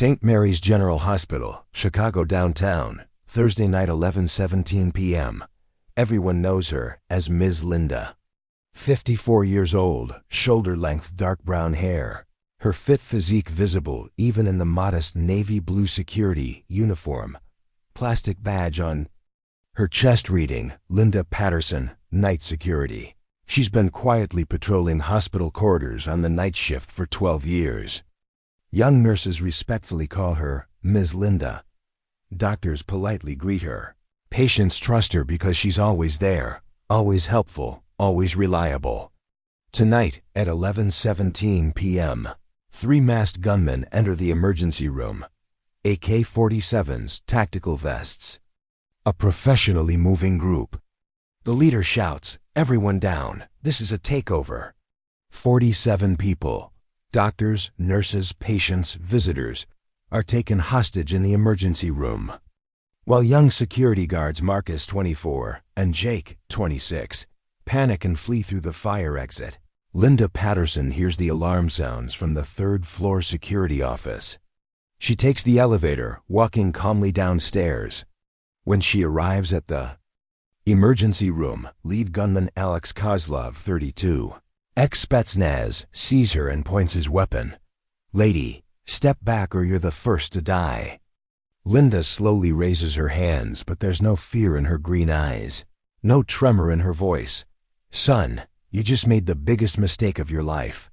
St. Mary's General Hospital, Chicago downtown, Thursday night 11:17 p.m. Everyone knows her as Ms. Linda. 54 years old, shoulder-length dark brown hair. Her fit physique visible even in the modest navy blue security uniform. Plastic badge on her chest reading, Linda Patterson, night security. She's been quietly patrolling hospital corridors on the night shift for 12 years. Young nurses respectfully call her Ms. Linda. Doctors politely greet her. Patients trust her because she's always there, always helpful, always reliable. Tonight at 11:17 p.m., 3 masked gunmen enter the emergency room. AK-47s, tactical vests. A professionally moving group. The leader shouts, "Everyone down, this is a takeover." 47 people, doctors, nurses, patients, visitors, are taken hostage in the emergency room. While young security guards Marcus, 24, and Jake, 26, panic and flee through the fire exit, Linda Patterson hears the alarm sounds from the third-floor security office. She takes the elevator, walking calmly downstairs. When she arrives at the emergency room, lead gunman Alex Kozlov, 32, ex-Spetsnaz, sees her and points his weapon. "Lady, step back or you're the first to die." Linda slowly raises her hands, but there's no fear in her green eyes, no tremor in her voice. "Son, you just made the biggest mistake of your life.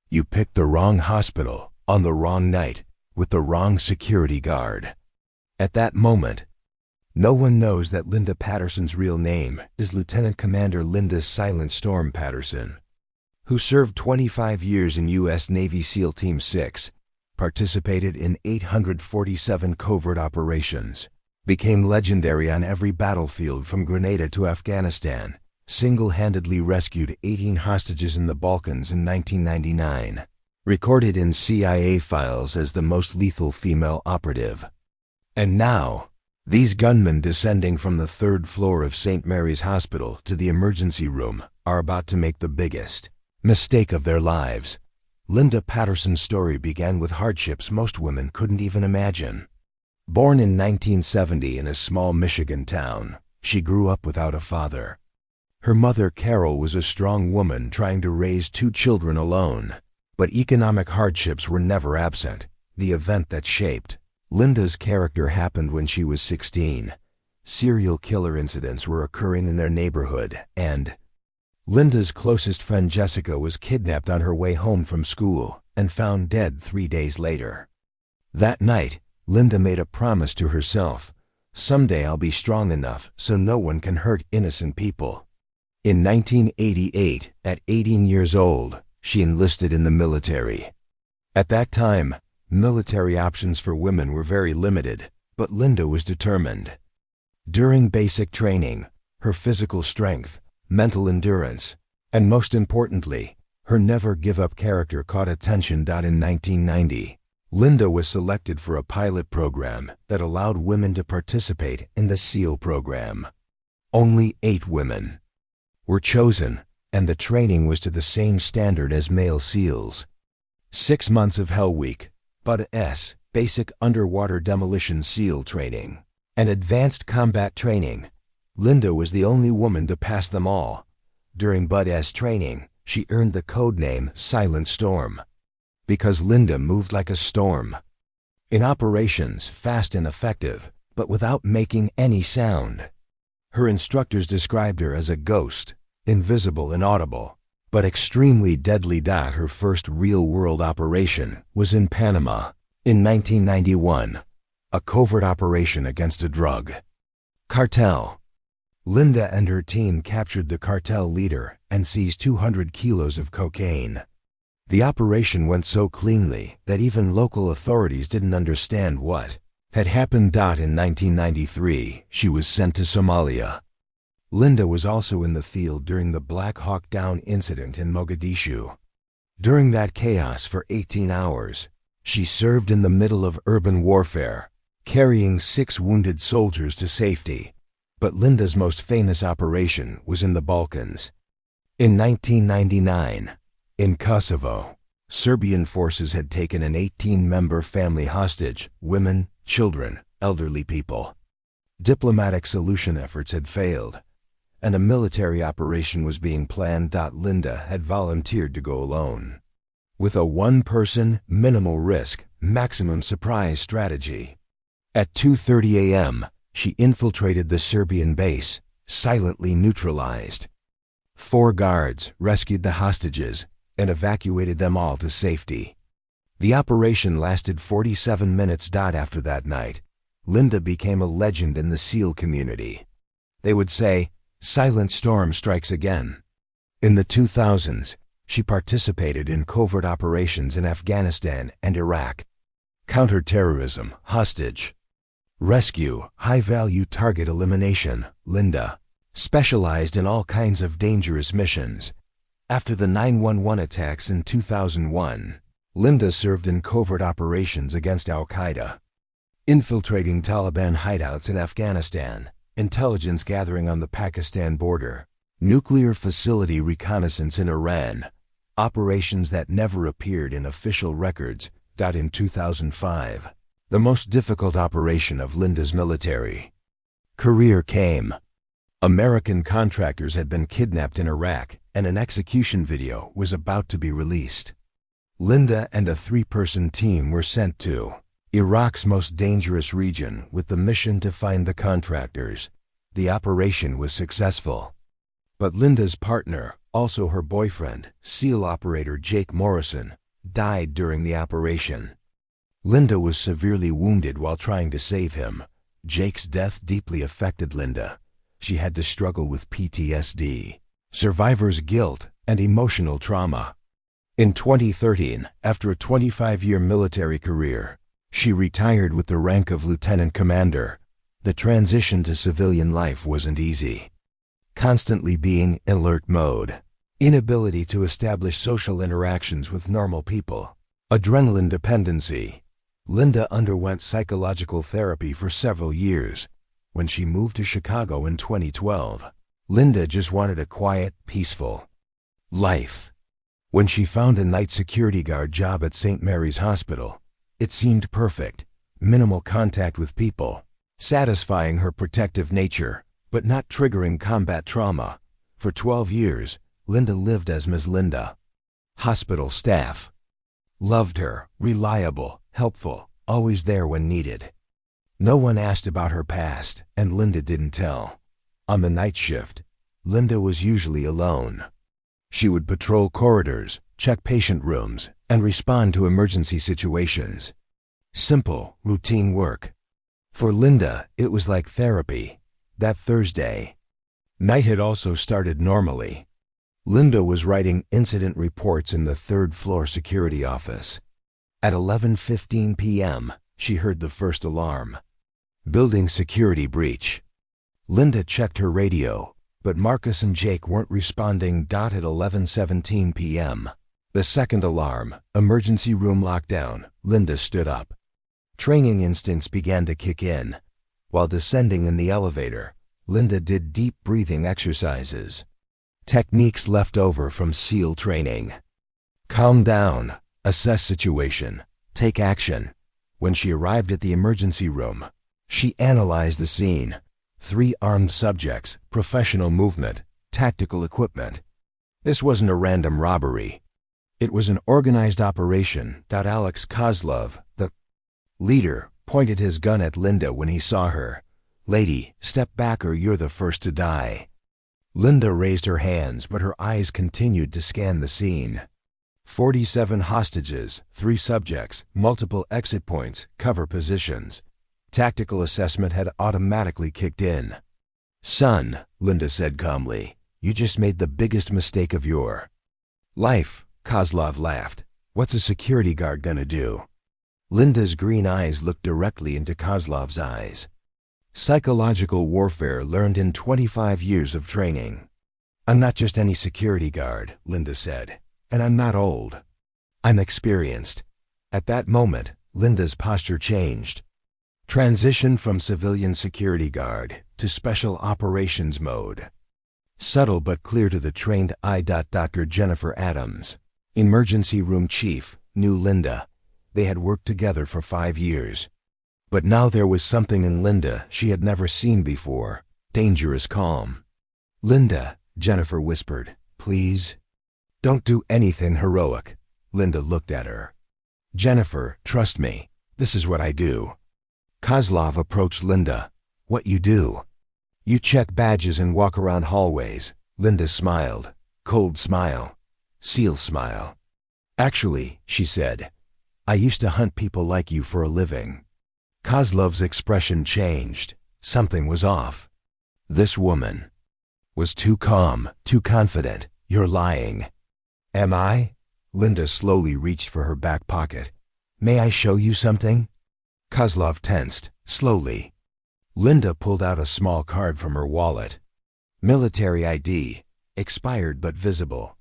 You picked the wrong hospital, on the wrong night, with the wrong security guard." At that moment, no one knows that Linda Patterson's real name is Lieutenant Commander Linda Silent Storm Patterson, who served 25 years in U.S. Navy SEAL Team 6, participated in 847 covert operations, became legendary on every battlefield from Grenada to Afghanistan, single-handedly rescued 18 hostages in the Balkans in 1999, recorded in CIA files as the most lethal female operative. And now, these gunmen descending from the third floor of St. Mary's Hospital to the emergency room are about to make the biggest mistake of their lives. Linda Patterson's story began with hardships most women couldn't even imagine. Born in 1970 in a small Michigan town, she grew up without a father. Her mother, Carol, was a strong woman trying to raise 2 children alone. But economic hardships were never absent. The event that shaped Linda's character happened when she was 16. Serial killer incidents were occurring in their neighborhood, and Linda's closest friend Jessica was kidnapped on her way home from school and found dead 3 days later. That night, Linda made a promise to herself: "Someday I'll be strong enough so no one can hurt innocent people." In 1988, at 18 years old, she enlisted in the military. At that time, military options for women were very limited, but Linda was determined. During basic training, her physical strength, mental endurance, and most importantly, her never-give-up character caught attention. In 1990, Linda was selected for a pilot program that allowed women to participate in the SEAL program. Only 8 women were chosen, and the training was to the same standard as male SEALs. 6 months of Hell Week, BUD-S, basic underwater demolition SEAL training, and advanced combat training. Linda was the only woman to pass them all. During BUD-S training, she earned the code name Silent Storm, because Linda moved like a storm. In operations, fast and effective, but without making any sound. Her instructors described her as a ghost, invisible and audible, but extremely deadly. Her first real-world operation was in Panama in 1991, a covert operation against a drug cartel. Linda and her team captured the cartel leader and seized 200 kilos of cocaine. The operation went so cleanly that even local authorities didn't understand what had happened. In 1993, she was sent to Somalia. Linda was also in the field during the Black Hawk Down incident in Mogadishu. During that chaos for 18 hours, she served in the middle of urban warfare, carrying 6 wounded soldiers to safety. But Linda's most famous operation was in the Balkans. In 1999, in Kosovo, Serbian forces had taken an 18-member family hostage, women, children, elderly people. Diplomatic solution efforts had failed, and a military operation was being planned. Linda had volunteered to go alone. With a one-person, minimal risk, maximum surprise strategy. At 2:30 a.m., she infiltrated the Serbian base, silently neutralized. 4 guards rescued the hostages and evacuated them all to safety. The operation lasted 47 minutes. After that night, Linda became a legend in the SEAL community. They would say, "Silent Storm strikes again." In the 2000s, she participated in covert operations in Afghanistan and Iraq. Counterterrorism, hostage rescue, high-value target elimination. Linda specialized in all kinds of dangerous missions. After the 9/11 attacks in 2001, Linda served in covert operations against Al-Qaeda, infiltrating Taliban hideouts in Afghanistan, intelligence gathering on the Pakistan border, nuclear facility reconnaissance in Iran, operations that never appeared in official records. In 2005, the most difficult operation of Linda's military career came. American contractors had been kidnapped in Iraq, and an execution video was about to be released. Linda and a 3-person team were sent to Iraq's most dangerous region with the mission to find the contractors. The operation was successful. But Linda's partner, also her boyfriend, SEAL operator Jake Morrison, died during the operation. Linda was severely wounded while trying to save him. Jake's death deeply affected Linda. She had to struggle with PTSD, survivor's guilt, and emotional trauma. In 2013, after a 25-year military career, she retired with the rank of lieutenant commander. The transition to civilian life wasn't easy. Constantly being in alert mode, inability to establish social interactions with normal people, adrenaline dependency. Linda underwent psychological therapy for several years. When she moved to Chicago in 2012, Linda just wanted a quiet, peaceful life. When she found a night security guard job at St. Mary's Hospital, it seemed perfect. Minimal contact with people, satisfying her protective nature, but not triggering combat trauma. For 12 years, Linda lived as Ms. Linda. Hospital staff loved her, reliable, helpful, always there when needed. No one asked about her past, and Linda didn't tell. On the night shift, Linda was usually alone. She would patrol corridors, check patient rooms, and respond to emergency situations. Simple, routine work. For Linda, it was like therapy. That Thursday night had also started normally. Linda was writing incident reports in the 3rd-floor security office. At 11:15 p.m., she heard the first alarm. Building security breach. Linda checked her radio, but Marcus and Jake weren't responding. At 11:17 p.m., the second alarm, emergency room lockdown. Linda stood up. Training instincts began to kick in. While descending in the elevator, Linda did deep breathing exercises. Techniques left over from SEAL training. Calm down, assess situation, take action. When she arrived at the emergency room, she analyzed the scene. 3 armed subjects, professional movement, tactical equipment. This wasn't a random robbery. It was an organized operation. Alex Kozlov, the leader, pointed his gun at Linda when he saw her. "Lady, step back or you're the first to die." Linda raised her hands, but her eyes continued to scan the scene. 47 hostages, 3 subjects, multiple exit points, cover positions. Tactical assessment had automatically kicked in. "Son," Linda said calmly, "you just made the biggest mistake of your life." Kozlov laughed. "What's a security guard gonna do?" Linda's green eyes looked directly into Kozlov's eyes. Psychological warfare learned in 25 years of training. "I'm not just any security guard," Linda said, "and I'm not old. I'm experienced." At that moment, Linda's posture changed. Transition from civilian security guard to special operations mode. Subtle but clear to the trained eye. Dr. Jennifer Adams, Emergency room chief knew Linda. They had worked together for 5 years. But now there was something in Linda she had never seen before. Dangerous calm. "Linda," Jennifer whispered, "please. Don't do anything heroic." Linda looked at her. "Jennifer, trust me. This is what I do." Kozlov approached Linda. "What you do?" "You check badges and walk around hallways." Linda smiled. Cold smile. SEAL smile. "Actually," she said, "I used to hunt people like you for a living." Kozlov's expression changed. Something was off. This woman was too calm, too confident. "You're lying." "Am I?" Linda slowly reached for her back pocket. "May I show you something?" Kozlov tensed, slowly. Linda pulled out a small card from her wallet. Military ID, expired but visible.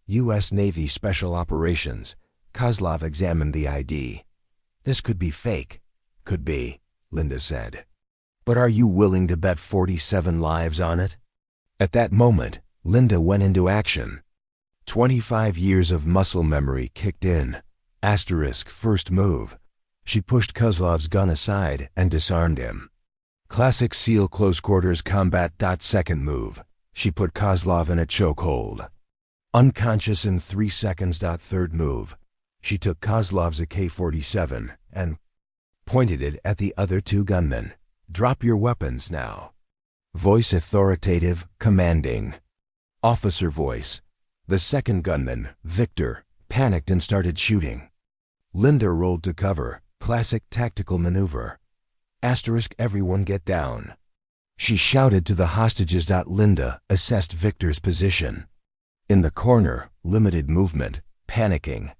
U.S. Navy Special Operations. Kozlov examined the ID. "This could be fake." "Could be," Linda said. "But are you willing to bet 47 lives on it?" At that moment, Linda went into action. 25 years of muscle memory kicked in. Asterisk first move. She pushed Kozlov's gun aside and disarmed him. Classic SEAL close quarters combat. Second move. She put Kozlov in a chokehold. Unconscious in 3 seconds. Third move. She took Kozlov's AK-47 and pointed it at the other 2 gunmen. "Drop your weapons now." Voice authoritative, commanding. Officer voice. The second gunman, Victor, panicked and started shooting. Linda rolled to cover. Classic tactical maneuver. Asterisk everyone get down. She shouted to the hostages. Linda assessed Victor's position. In the corner, limited movement, panicking.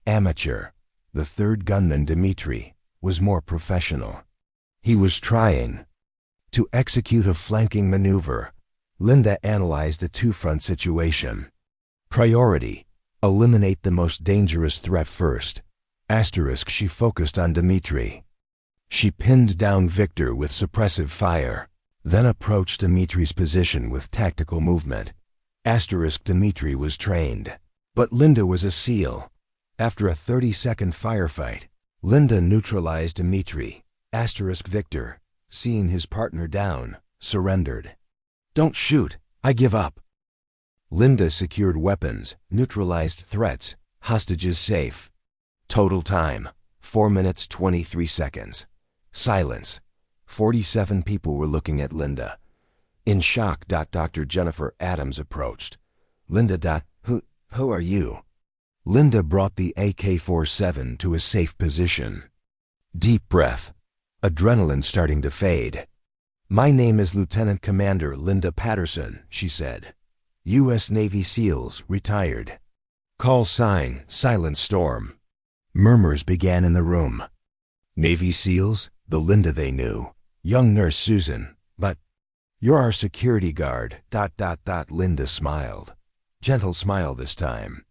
Amateur. The third gunman, Dmitri, was more professional. He was trying to execute a flanking maneuver. Linda analyzed the two-front situation. Priority: eliminate the most dangerous threat first. Asterisk she focused on Dmitri. She pinned down Victor with suppressive fire, then approached Dmitri's position with tactical movement. Asterisk Dmitri was trained, but Linda was a SEAL. After a 30-second firefight, Linda neutralized Dmitri. Asterisk Victor, seeing his partner down, surrendered. "Don't shoot, I give up." Linda secured weapons, neutralized threats, hostages safe. Total time, 4 minutes 23 seconds. Silence. 47 people were looking at Linda. In shock. Dr. Jennifer Adams approached. "Linda. Who are you?" Linda brought the AK-47 to a safe position. Deep breath. Adrenaline starting to fade. "My name is Lieutenant Commander Linda Patterson," she said. U.S. Navy SEALs, retired. Call sign, Silent Storm. Murmurs began in the room. Navy SEALs, the Linda they knew. Young nurse Susan, but you're our security guard. Linda smiled. Gentle smile this time.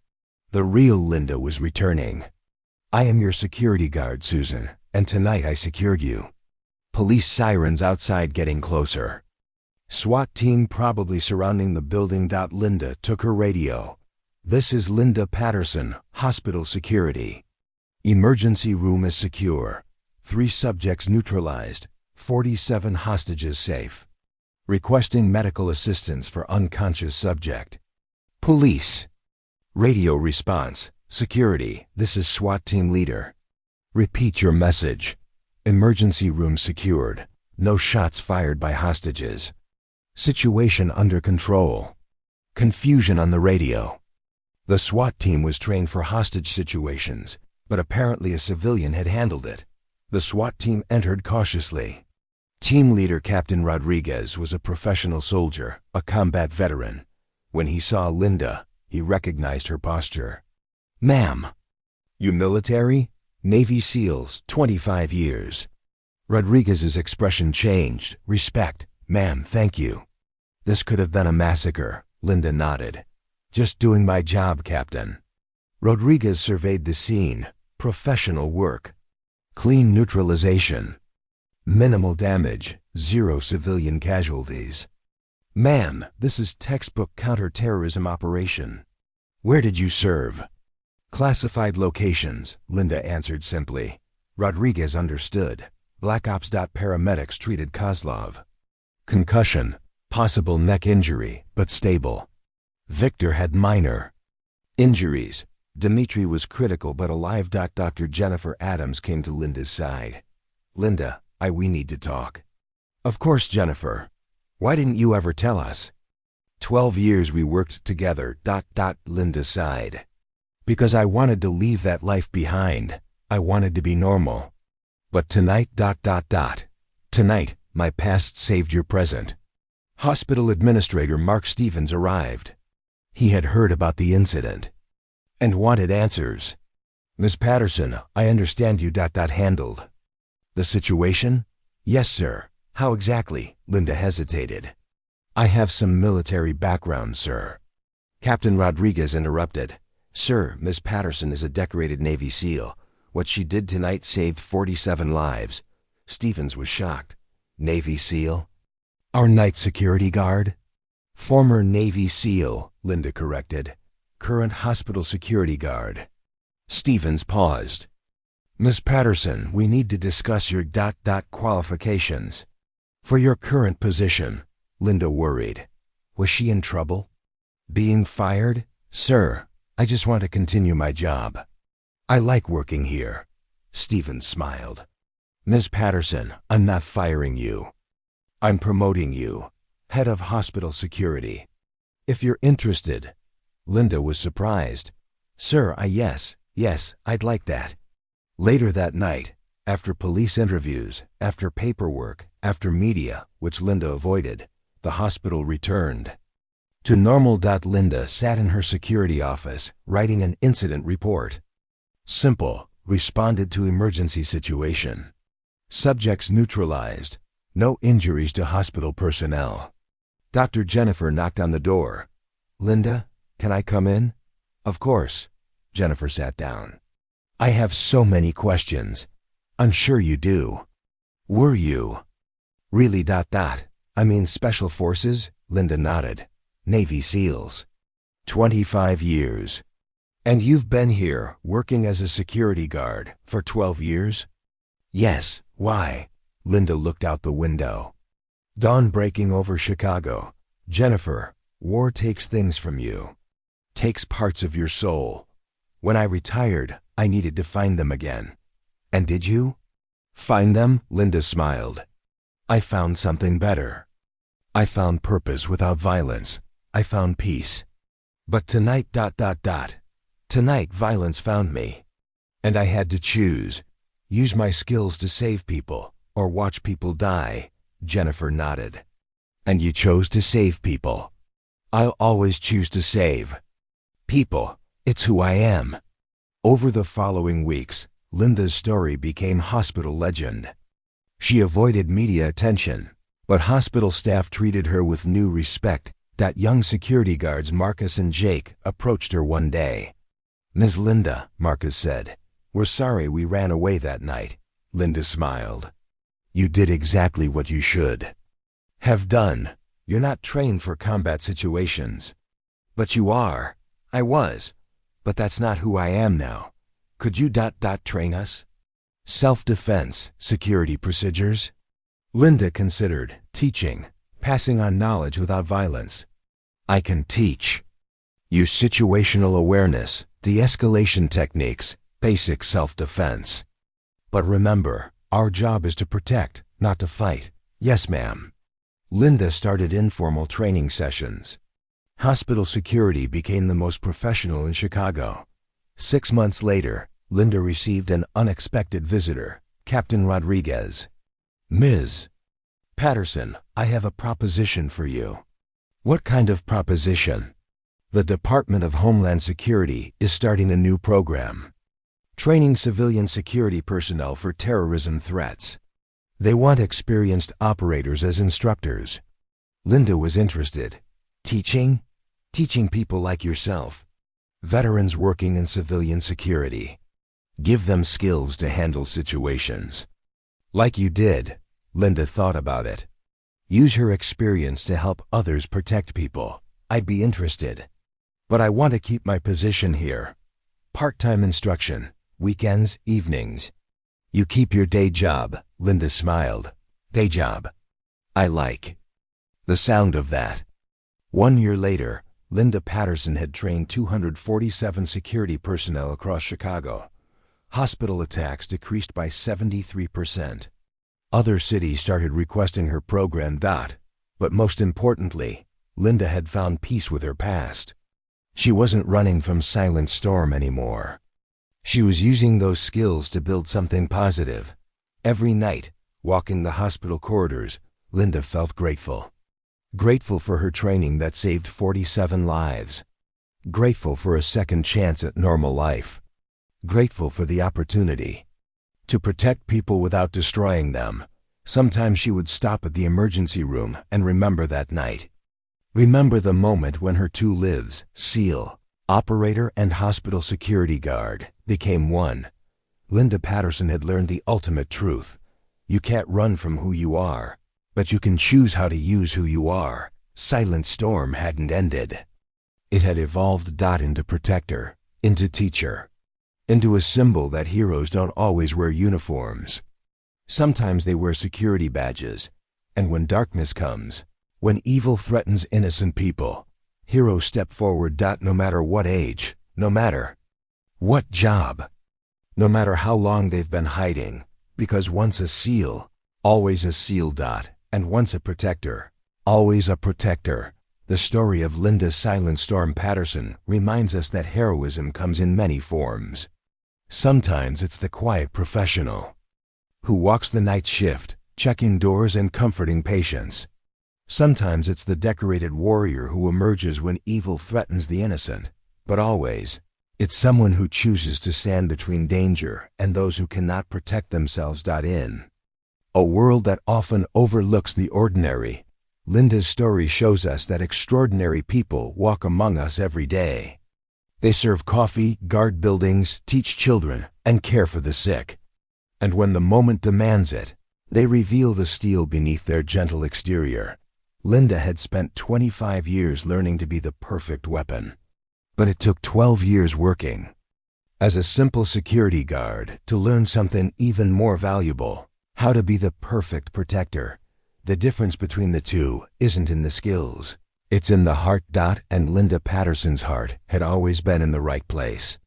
The real Linda was returning. "I am your security guard, Susan, and tonight I secured you." Police sirens outside getting closer. SWAT team probably surrounding the building. Linda took her radio. "This is Linda Patterson, hospital security. Emergency room is secure. 3 subjects neutralized. 47 hostages safe. Requesting medical assistance for unconscious subject." Police. Radio response. "Security, this is SWAT team leader. Repeat your message. Emergency room secured. No shots fired by hostages. Situation under control." Confusion on the radio. The SWAT team was trained for hostage situations, but apparently a civilian had handled it. The SWAT team entered cautiously. Team leader Captain Rodriguez was a professional soldier, a combat veteran. When he saw Linda, he recognized her posture. "Ma'am." "You military?" "Navy SEALs, 25 years. Rodriguez's expression changed. "Respect. Ma'am, thank you." "This could have been a massacre." Linda nodded. "Just doing my job, Captain." Rodriguez surveyed the scene. Professional work. Clean neutralization. Minimal damage. 0 civilian casualties. "Ma'am, this is textbook counter-terrorism operation. Where did you serve?" Classified locations, Linda answered simply. Rodriguez understood. Black Ops. Paramedics treated Kozlov. Concussion, possible neck injury, but stable. Victor had minor injuries. Dmitri was critical but alive. Dr. Jennifer Adams came to Linda's side. Linda, we need to talk. Of course, Jennifer. Why didn't you ever tell us? 12 years we worked together. Linda sighed. Because I wanted to leave that life behind. I wanted to be normal. But tonight. Tonight, my past saved your present. Hospital Administrator Mark Stevens arrived. He had heard about the incident and wanted answers. Miss Patterson, I understand you. Handled the situation? Yes, sir. How exactly? Linda hesitated. I have some military background, sir. Captain Rodriguez interrupted. Sir, Miss Patterson is a decorated Navy SEAL. What she did tonight saved 47 lives. Stevens was shocked. Navy SEAL? Our night security guard? Former Navy SEAL, Linda corrected. Current hospital security guard. Stevens paused. Miss Patterson, we need to discuss your qualifications. For your current position, Linda worried. Was she in trouble? Being fired? Sir, I just want to continue my job. I like working here. Stevens smiled. Miss Patterson, I'm not firing you. I'm promoting you. Head of hospital security. If you're interested. Linda was surprised. Sir, yes, I'd like that. Later that night, after police interviews, after paperwork, after media, which Linda avoided, the hospital returned to normal. Linda sat in her security office, writing an incident report. Simple, responded to emergency situation. Subjects neutralized. No injuries to hospital personnel. Dr. Jennifer knocked on the door. Linda, can I come in? Of course. Jennifer sat down. I have so many questions. I'm sure you do. Were you? Really? I mean Special Forces? Linda nodded. Navy SEALs. 25 years. And you've been here, working as a security guard, for 12 years? Yes, why? Linda looked out the window. Dawn breaking over Chicago. Jennifer, war takes things from you. Takes parts of your soul. When I retired, I needed to find them again. And did you? Find them? Linda smiled. I found something better. I found purpose without violence. I found peace. But tonight. Tonight violence found me. And I had to choose. Use my skills to save people, or watch people die. Jennifer nodded. And you chose to save people. I'll always choose to save people. It's who I am. Over the following weeks, Linda's story became hospital legend. She avoided media attention, but hospital staff treated her with new respect. Young security guards Marcus and Jake approached her one day. Ms. Linda, Marcus said, we're sorry we ran away that night. Linda smiled. You did exactly what you should have done. You're not trained for combat situations. But you are. I was. But that's not who I am now. Could you train us? Self-defense, security procedures? Linda considered. Teaching, passing on knowledge without violence. I can teach. Use situational awareness, de-escalation techniques, basic self-defense. But remember, our job is to protect, not to fight. Yes, ma'am. Linda started informal training sessions. Hospital security became the most professional in Chicago. 6 months later, Linda received an unexpected visitor, Captain Rodriguez. Ms. Patterson, I have a proposition for you. What kind of proposition? The Department of Homeland Security is starting a new program. Training civilian security personnel for terrorism threats. They want experienced operators as instructors. Linda was interested. Teaching? Teaching people like yourself. Veterans working in civilian security. Give them skills to handle situations. Like you did. Linda thought about it. Use her experience to help others protect people. I'd be interested. But I want to keep my position here. Part-time instruction, weekends, evenings. You keep your day job, Linda smiled. Day job. I like the sound of that. 1 year later, Linda Patterson had trained 247 security personnel across Chicago. Hospital attacks decreased by 73%. Other cities started requesting her program. But most importantly, Linda had found peace with her past. She wasn't running from Silent Storm anymore. She was using those skills to build something positive. Every night, walking the hospital corridors, Linda felt grateful. Grateful for her training that saved 47 lives. Grateful for a second chance at normal life. Grateful for the opportunity to protect people without destroying them. Sometimes she would stop at the emergency room and remember that night. Remember the moment when her two lives, SEAL, operator and hospital security guard, became one. Linda Patterson had learned the ultimate truth. You can't run from who you are, but you can choose how to use who you are. Silent Storm hadn't ended. It had evolved into protector, into teacher, into a symbol that heroes don't always wear uniforms. Sometimes they wear security badges, and when darkness comes, when evil threatens innocent people, heroes step forward. No matter what age, no matter what job, no matter how long they've been hiding, because once a SEAL, always a SEAL. And once a protector, always a protector. The story of Linda Silent Storm Patterson reminds us that heroism comes in many forms. Sometimes it's the quiet professional who walks the night shift, checking doors and comforting patients. Sometimes it's the decorated warrior who emerges when evil threatens the innocent. But always, it's someone who chooses to stand between danger and those who cannot protect themselves. In a world that often overlooks the ordinary, Linda's story shows us that extraordinary people walk among us every day. They serve coffee, guard buildings, teach children, and care for the sick. And when the moment demands it, they reveal the steel beneath their gentle exterior. Linda had spent 25 years learning to be the perfect weapon. But it took 12 years working as a simple security guard to learn something even more valuable: how to be the perfect protector. The difference between the two isn't in the skills, it's in the heart. And Linda Patterson's heart had always been in the right place.